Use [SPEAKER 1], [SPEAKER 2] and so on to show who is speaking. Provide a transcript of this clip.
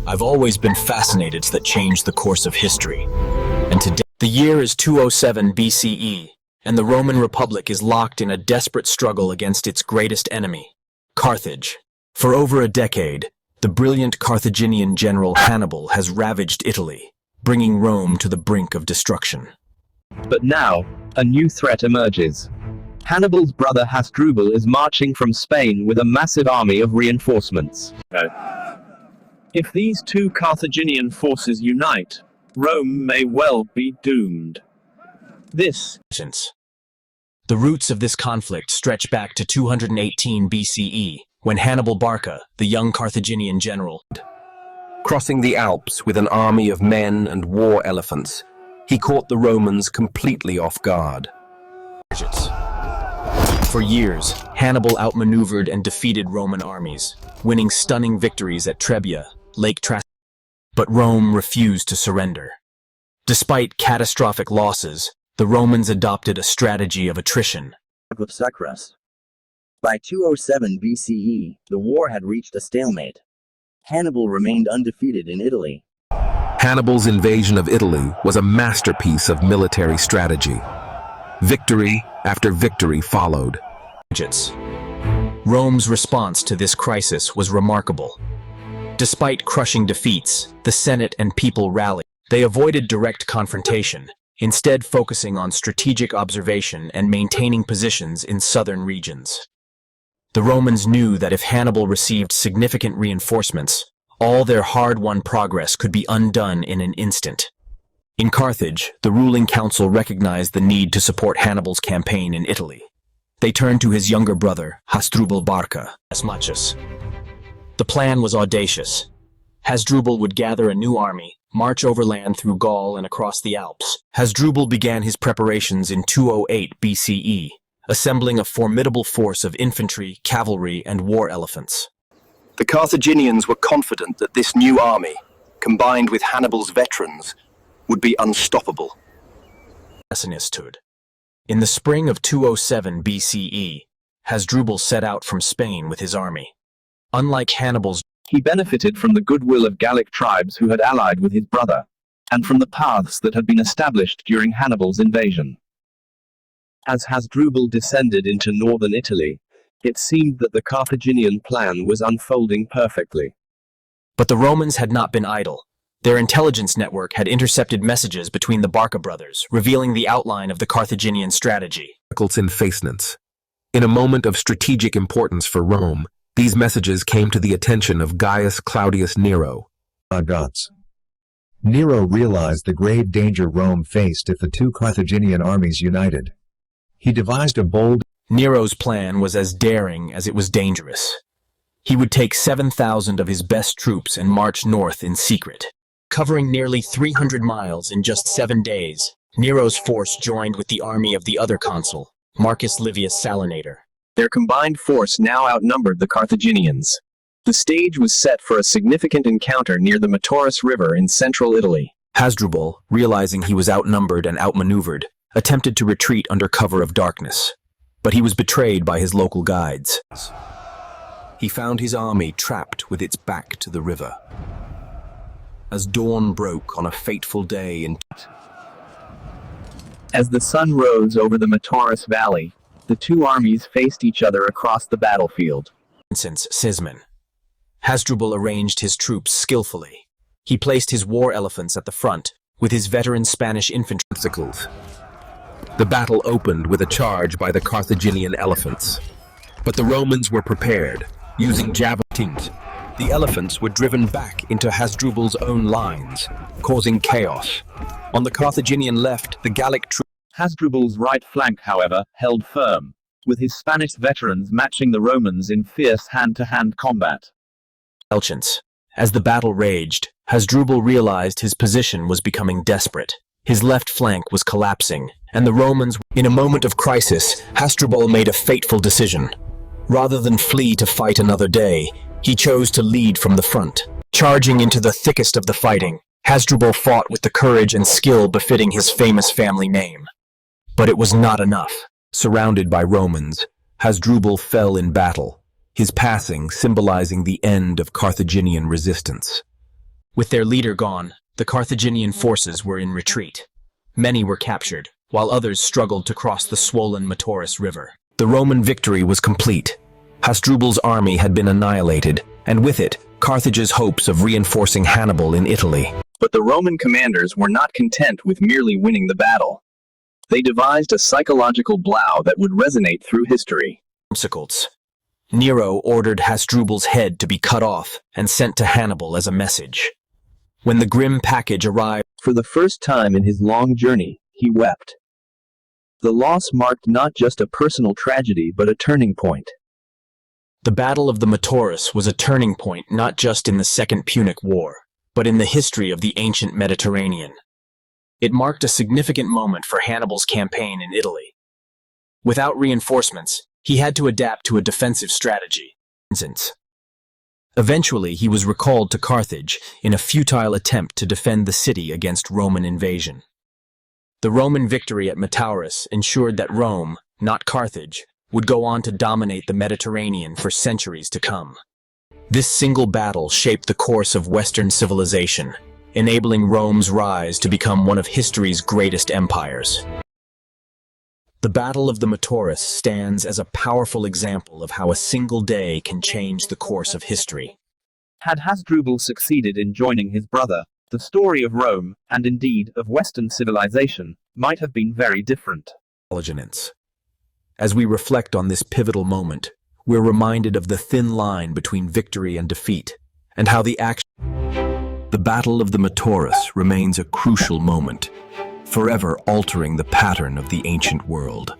[SPEAKER 1] I've always been fascinated that changed the course of history. And today, the year is 207 BCE, and the Roman Republic is locked in a desperate struggle against its greatest enemy, Carthage. For over a decade, the brilliant Carthaginian general Hannibal has ravaged Italy, bringing Rome to the brink of destruction.
[SPEAKER 2] But now, a new threat emerges. Hannibal's brother Hasdrubal is marching from Spain with a massive army of reinforcements. If these two Carthaginian forces unite, Rome may well be doomed.
[SPEAKER 1] The roots of this conflict stretch back to 218 BCE, when Hannibal Barca, the young Carthaginian general,
[SPEAKER 3] Crossing the Alps with an army of men and war elephants, he caught the Romans completely off guard.
[SPEAKER 1] For years, Hannibal outmaneuvered and defeated Roman armies, winning stunning victories at Trebia, Lake Trastevere. But Rome refused to surrender. Despite catastrophic losses, the Romans adopted a strategy of attrition.
[SPEAKER 4] By 207 BCE, the war had reached a stalemate. Hannibal remained undefeated in Italy.
[SPEAKER 3] Hannibal's invasion of Italy was a masterpiece of military strategy. Victory after victory followed.
[SPEAKER 1] Rome's response to this crisis was remarkable. Despite crushing defeats, the Senate and people rallied. They avoided direct confrontation, instead focusing on strategic observation and maintaining positions in southern regions. The Romans knew that if Hannibal received significant reinforcements, all their hard-won progress could be undone in an instant. In Carthage, the ruling council recognized the need to support Hannibal's campaign in Italy. They turned to his younger brother, Hasdrubal Barca, as Machus. The plan was audacious. Hasdrubal would gather a new army, march overland through Gaul and across the Alps. Hasdrubal began his preparations in 208 BCE, assembling a formidable force of infantry, cavalry, and war elephants.
[SPEAKER 3] The Carthaginians were confident that this new army, combined with Hannibal's veterans, would be unstoppable.
[SPEAKER 1] In the spring of 207 BCE, Hasdrubal set out from Spain with his army. Unlike Hannibal's,
[SPEAKER 2] he benefited from the goodwill of Gallic tribes who had allied with his brother, and from the paths that had been established during Hannibal's invasion. As Hasdrubal descended into northern Italy, it seemed that the Carthaginian plan was unfolding perfectly.
[SPEAKER 1] But the Romans had not been idle. Their intelligence network had intercepted messages between the Barca brothers, revealing the outline of the Carthaginian strategy.
[SPEAKER 3] In a moment of strategic importance for Rome, these messages came to the attention of Gaius Claudius Nero.
[SPEAKER 5] Nero realized the grave danger Rome faced if the two Carthaginian armies united. He devised a bold.
[SPEAKER 1] Nero's plan was as daring as it was dangerous. He would take 7,000 of his best troops and march north in secret. Covering nearly 300 miles in just 7 days, Nero's force joined with the army of the other consul, Marcus Livius Salinator.
[SPEAKER 2] Their combined force now outnumbered the Carthaginians. The stage was set for a significant encounter near the Metaurus River in central Italy.
[SPEAKER 1] Hasdrubal, realizing he was outnumbered and outmaneuvered, attempted to retreat under cover of darkness. But he was betrayed by his local guides. He found his army trapped with its back to the river. As dawn broke on a fateful day in...
[SPEAKER 2] As the sun rose over the Metaurus Valley, the two armies faced each other across the battlefield.
[SPEAKER 1] Hasdrubal arranged his troops skillfully. He placed his war elephants at the front, with his veteran Spanish infantry.
[SPEAKER 3] The battle opened with a charge by the Carthaginian elephants. But the Romans were prepared, using javelins. The elephants were driven back into Hasdrubal's own lines, causing chaos. On the Carthaginian left, the Gallic troops.
[SPEAKER 2] Hasdrubal's right flank, however, held firm, with his Spanish veterans matching the Romans in fierce hand-to-hand combat.
[SPEAKER 1] As the battle raged, Hasdrubal realized his position was becoming desperate. His left flank was collapsing, and the Romans... In a moment of crisis, Hasdrubal made a fateful decision. Rather than flee to fight another day, he chose to lead from the front. Charging into the thickest of the fighting, Hasdrubal fought with the courage and skill befitting his famous family name. But it was not enough.
[SPEAKER 3] Surrounded by Romans, Hasdrubal fell in battle. his passing symbolizing the end of Carthaginian resistance.
[SPEAKER 1] With their leader gone, the Carthaginian forces were in retreat. Many were captured, while others struggled to cross the swollen Metaurus River.
[SPEAKER 3] The Roman victory was complete. Hasdrubal's army had been annihilated, and with it, Carthage's hopes of reinforcing Hannibal in Italy.
[SPEAKER 2] But the Roman commanders were not content with merely winning the battle. They devised a psychological blow that would resonate through history.
[SPEAKER 1] Obstacles. Nero ordered Hasdrubal's head to be cut off and sent to Hannibal as a message. When the grim package arrived,
[SPEAKER 2] For the first time in his long journey, he wept. The loss marked not just a personal tragedy but a turning point.
[SPEAKER 1] the Battle of the Metaurus was a turning point not just in the Second Punic War, but in the history of the ancient Mediterranean. It marked a significant moment for Hannibal's campaign in Italy. Without reinforcements, he had to adapt to a defensive strategy. Eventually, he was recalled to Carthage in a futile attempt to defend the city against Roman invasion. The Roman victory at Metaurus ensured that Rome, not Carthage, would go on to dominate the Mediterranean for centuries to come. This single battle shaped the course of Western civilization, enabling Rome's rise to become one of history's greatest empires. The Battle of the Metaurus stands as a powerful example of how a single day can change the course of history.
[SPEAKER 2] Had Hasdrubal succeeded in joining his brother, the story of Rome, and indeed of Western civilization, might have been very different.
[SPEAKER 3] As we reflect on this pivotal moment, we're reminded of the thin line between victory and defeat, and how the Battle of the Metaurus remains a crucial moment, forever altering the pattern of the ancient world.